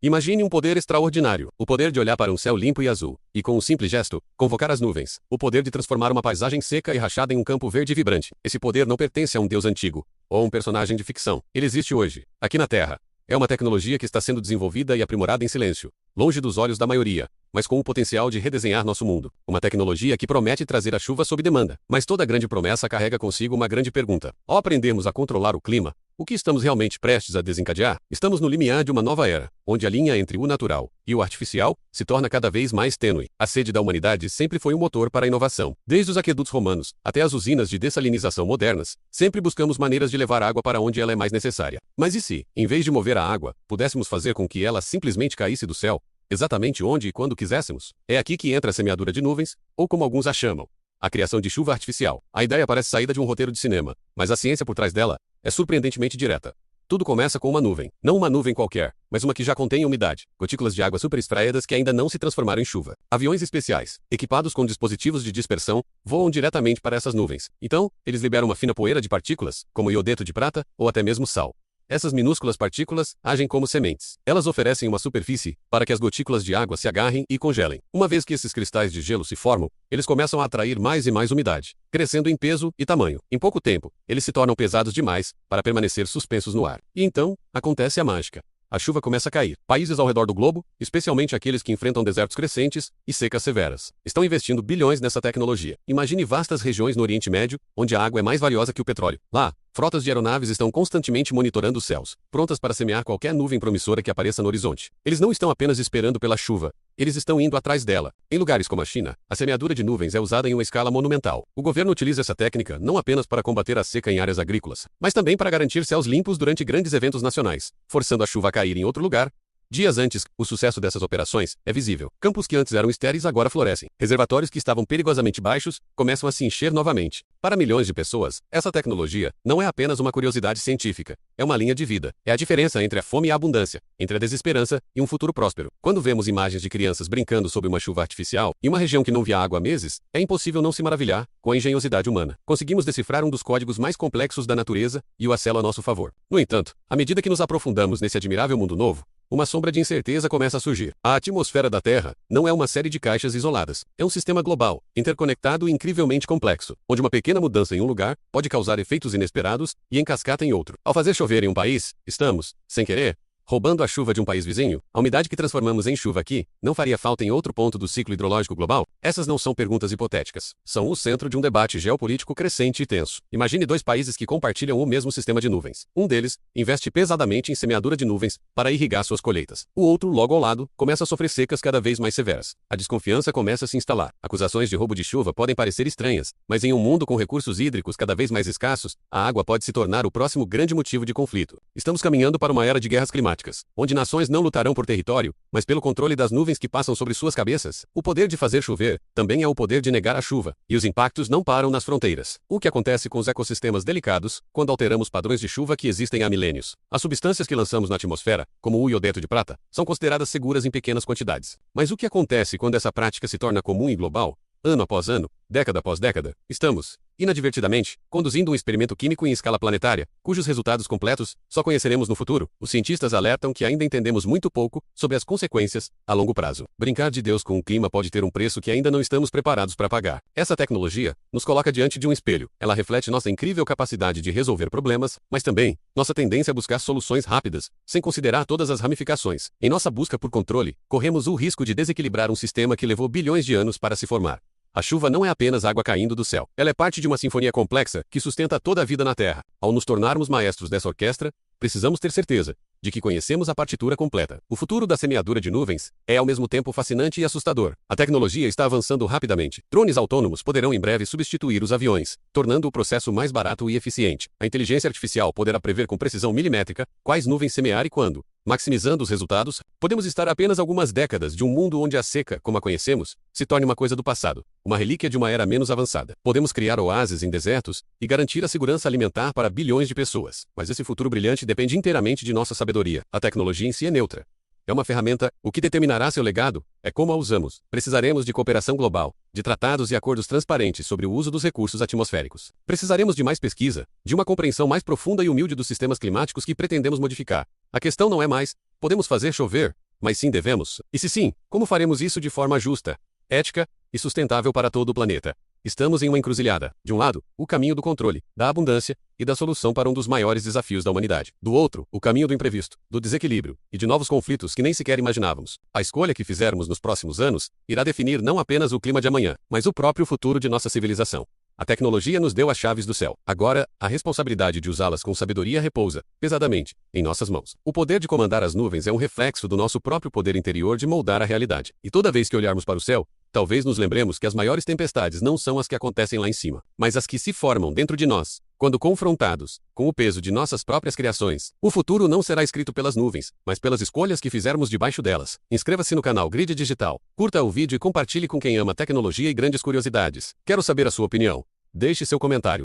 Imagine um poder extraordinário, o poder de olhar para um céu limpo e azul, e com um simples gesto, convocar as nuvens, o poder de transformar uma paisagem seca e rachada em um campo verde vibrante. Esse poder não pertence a um deus antigo, ou a um personagem de ficção. Ele existe hoje, aqui na Terra. É uma tecnologia que está sendo desenvolvida e aprimorada em silêncio, longe dos olhos da maioria, mas com o potencial de redesenhar nosso mundo. Uma tecnologia que promete trazer a chuva sob demanda. Mas toda grande promessa carrega consigo uma grande pergunta. Ao aprendermos a controlar o clima, o que estamos realmente prestes a desencadear? Estamos no limiar de uma nova era, onde a linha entre o natural e o artificial se torna cada vez mais tênue. A sede da humanidade sempre foi um motor para a inovação. Desde os aquedutos romanos até as usinas de dessalinização modernas, sempre buscamos maneiras de levar água para onde ela é mais necessária. Mas e se, em vez de mover a água, pudéssemos fazer com que ela simplesmente caísse do céu, exatamente onde e quando quiséssemos? É aqui que entra a semeadura de nuvens, ou como alguns a chamam, a criação de chuva artificial. A ideia parece saída de um roteiro de cinema, mas a ciência por trás dela é surpreendentemente direta. Tudo começa com uma nuvem. Não uma nuvem qualquer, mas uma que já contém umidade, gotículas de água super extraídas que ainda não se transformaram em chuva. Aviões especiais, equipados com dispositivos de dispersão, voam diretamente para essas nuvens. Então, eles liberam uma fina poeira de partículas, como iodeto de prata, ou até mesmo sal. Essas minúsculas partículas agem como sementes. Elas oferecem uma superfície para que as gotículas de água se agarrem e congelem. Uma vez que esses cristais de gelo se formam, eles começam a atrair mais e mais umidade, crescendo em peso e tamanho. Em pouco tempo, eles se tornam pesados demais para permanecer suspensos no ar. E então, acontece a mágica. A chuva começa a cair. Países ao redor do globo, especialmente aqueles que enfrentam desertos crescentes e secas severas, estão investindo bilhões nessa tecnologia. Imagine vastas regiões no Oriente Médio, onde a água é mais valiosa que o petróleo. Lá, frotas de aeronaves estão constantemente monitorando os céus, prontas para semear qualquer nuvem promissora que apareça no horizonte. Eles não estão apenas esperando pela chuva, eles estão indo atrás dela. Em lugares como a China, a semeadura de nuvens é usada em uma escala monumental. O governo utiliza essa técnica não apenas para combater a seca em áreas agrícolas, mas também para garantir céus limpos durante grandes eventos nacionais, forçando a chuva a cair em outro lugar. Dias antes, o sucesso dessas operações é visível. Campos que antes eram estéreis agora florescem. Reservatórios que estavam perigosamente baixos começam a se encher novamente. Para milhões de pessoas, essa tecnologia não é apenas uma curiosidade científica. É uma linha de vida. É a diferença entre a fome e a abundância, entre a desesperança e um futuro próspero. Quando vemos imagens de crianças brincando sob uma chuva artificial, em uma região que não via água há meses, é impossível não se maravilhar com a engenhosidade humana. Conseguimos decifrar um dos códigos mais complexos da natureza e o acela a nosso favor. No entanto, à medida que nos aprofundamos nesse admirável mundo novo, uma sombra de incerteza começa a surgir. A atmosfera da Terra não é uma série de caixas isoladas. É um sistema global, interconectado e incrivelmente complexo, onde uma pequena mudança em um lugar pode causar efeitos inesperados e em cascata em outro. Ao fazer chover em um país, estamos, sem querer, roubando a chuva de um país vizinho. A umidade que transformamos em chuva aqui não faria falta em outro ponto do ciclo hidrológico global? Essas não são perguntas hipotéticas. São o centro de um debate geopolítico crescente e tenso. Imagine dois países que compartilham o mesmo sistema de nuvens. Um deles investe pesadamente em semeadura de nuvens para irrigar suas colheitas. O outro, logo ao lado, começa a sofrer secas cada vez mais severas. A desconfiança começa a se instalar. Acusações de roubo de chuva podem parecer estranhas, mas em um mundo com recursos hídricos cada vez mais escassos, a água pode se tornar o próximo grande motivo de conflito. Estamos caminhando para uma era de guerras climáticas, onde nações não lutarão por território, mas pelo controle das nuvens que passam sobre suas cabeças. O poder de fazer chover também é o poder de negar a chuva, e os impactos não param nas fronteiras. O que acontece com os ecossistemas delicados quando alteramos padrões de chuva que existem há milênios? As substâncias que lançamos na atmosfera, como o iodeto de prata, são consideradas seguras em pequenas quantidades. Mas o que acontece quando essa prática se torna comum e global? Ano após ano, década após década, estamos, inadvertidamente, conduzindo um experimento químico em escala planetária, cujos resultados completos só conheceremos no futuro. Os cientistas alertam que ainda entendemos muito pouco sobre as consequências a longo prazo. Brincar de Deus com o clima pode ter um preço que ainda não estamos preparados para pagar. Essa tecnologia nos coloca diante de um espelho. Ela reflete nossa incrível capacidade de resolver problemas, mas também nossa tendência a buscar soluções rápidas, sem considerar todas as ramificações. Em nossa busca por controle, corremos o risco de desequilibrar um sistema que levou bilhões de anos para se formar. A chuva não é apenas água caindo do céu. Ela é parte de uma sinfonia complexa que sustenta toda a vida na Terra. Ao nos tornarmos maestros dessa orquestra, precisamos ter certeza de que conhecemos a partitura completa. O futuro da semeadura de nuvens é ao mesmo tempo fascinante e assustador. A tecnologia está avançando rapidamente. Drones autônomos poderão em breve substituir os aviões, tornando o processo mais barato e eficiente. A inteligência artificial poderá prever com precisão milimétrica quais nuvens semear e quando. Maximizando os resultados, podemos estar a apenas algumas décadas de um mundo onde a seca, como a conhecemos, se torne uma coisa do passado, uma relíquia de uma era menos avançada. Podemos criar oásis em desertos e garantir a segurança alimentar para bilhões de pessoas. Mas esse futuro brilhante depende inteiramente de nossa sabedoria. A tecnologia em si é neutra. É uma ferramenta, o que determinará seu legado é como a usamos. Precisaremos de cooperação global, de tratados e acordos transparentes sobre o uso dos recursos atmosféricos. Precisaremos de mais pesquisa, de uma compreensão mais profunda e humilde dos sistemas climáticos que pretendemos modificar. A questão não é mais, podemos fazer chover, mas sim devemos? E se sim, como faremos isso de forma justa, ética e sustentável para todo o planeta? Estamos em uma encruzilhada. De um lado, o caminho do controle, da abundância e da solução para um dos maiores desafios da humanidade. Do outro, o caminho do imprevisto, do desequilíbrio e de novos conflitos que nem sequer imaginávamos. A escolha que fizermos nos próximos anos irá definir não apenas o clima de amanhã, mas o próprio futuro de nossa civilização. A tecnologia nos deu as chaves do céu. Agora, a responsabilidade de usá-las com sabedoria repousa, pesadamente, em nossas mãos. O poder de comandar as nuvens é um reflexo do nosso próprio poder interior de moldar a realidade. E toda vez que olharmos para o céu, talvez nos lembremos que as maiores tempestades não são as que acontecem lá em cima, mas as que se formam dentro de nós. Quando confrontados com o peso de nossas próprias criações, o futuro não será escrito pelas nuvens, mas pelas escolhas que fizermos debaixo delas. Inscreva-se no canal Grid Digital, curta o vídeo e compartilhe com quem ama tecnologia e grandes curiosidades. Quero saber a sua opinião. Deixe seu comentário.